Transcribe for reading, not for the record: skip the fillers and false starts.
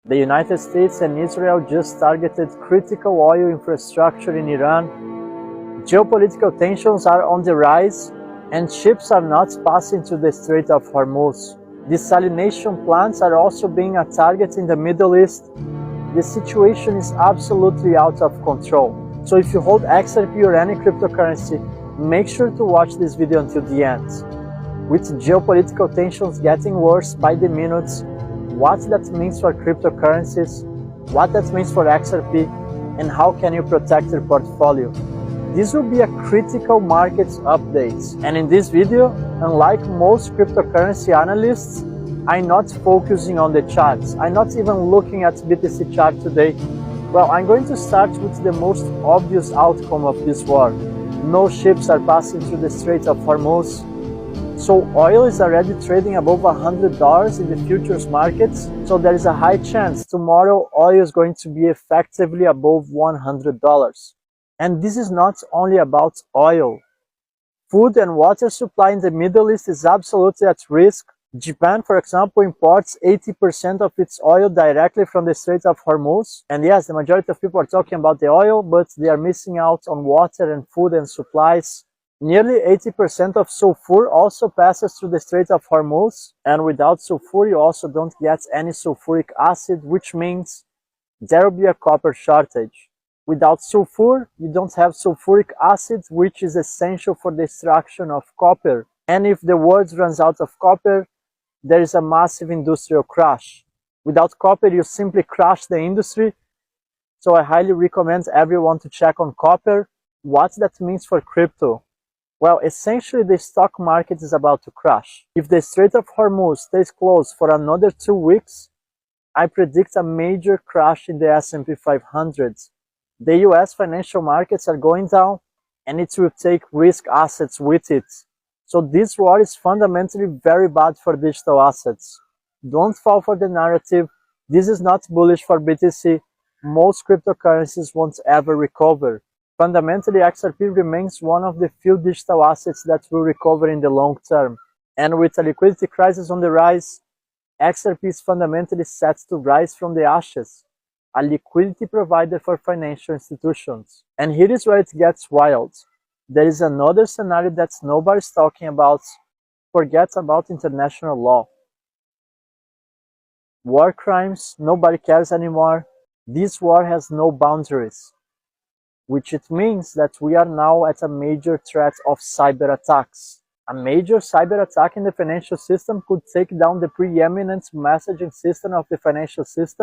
The United States and Israel just targeted critical oil infrastructure in Iran. Geopolitical tensions are on the rise, and ships are not passing through the Strait of Hormuz. Desalination plants are also being a target in the Middle East. The situation is absolutely out of control. So if you hold XRP or any cryptocurrency, make sure to watch this video until the end. With geopolitical tensions getting worse by the minute, what that means for cryptocurrencies, what that means for XRP, and how can you protect your portfolio. This will be a critical markets update. And in this video, unlike most cryptocurrency analysts, I'm not focusing on the charts. I'm not even looking at BTC chart today. Well, I'm going to start with the most obvious outcome of this war. No ships are passing through the Strait of Hormuz. So oil is already trading above $100 in the futures markets. So there is a high chance tomorrow oil is going to be effectively above $100. And this is not only about oil. Food and water supply in the Middle East is absolutely at risk. Japan, for example, imports 80% of its oil directly from the Strait of Hormuz. And yes, the majority of people are talking about the oil, but they are missing out on water and food and supplies. Nearly 80% of sulfur also passes through the Strait of Hormuz. And without sulfur, you also don't get any sulfuric acid, which means there will be a copper shortage. Without sulfur, you don't have sulfuric acid, which is essential for the extraction of copper. And if the world runs out of copper, there is a massive industrial crash. Without copper, you simply crash the industry. So I highly recommend everyone to check on copper. What that means for crypto? Well, essentially the stock market is about to crash. If the Strait of Hormuz stays closed for another 2 weeks, I predict a major crash in the S&P 500. The US financial markets are going down, and it will take risk assets with it. So this war is fundamentally very bad for digital assets. Don't fall for the narrative. This is not bullish for BTC. Most cryptocurrencies won't ever recover. Fundamentally, XRP remains one of the few digital assets that will recover in the long term. And with a liquidity crisis on the rise, XRP is fundamentally set to rise from the ashes, a liquidity provider for financial institutions. And here is where it gets wild. There is another scenario that nobody's talking about. Forget about international law. War crimes, nobody cares anymore. This war has no boundaries, which it means that we are now at a major threat of cyber attacks. A major cyber attack in the financial system could take down the preeminent messaging system of the financial system,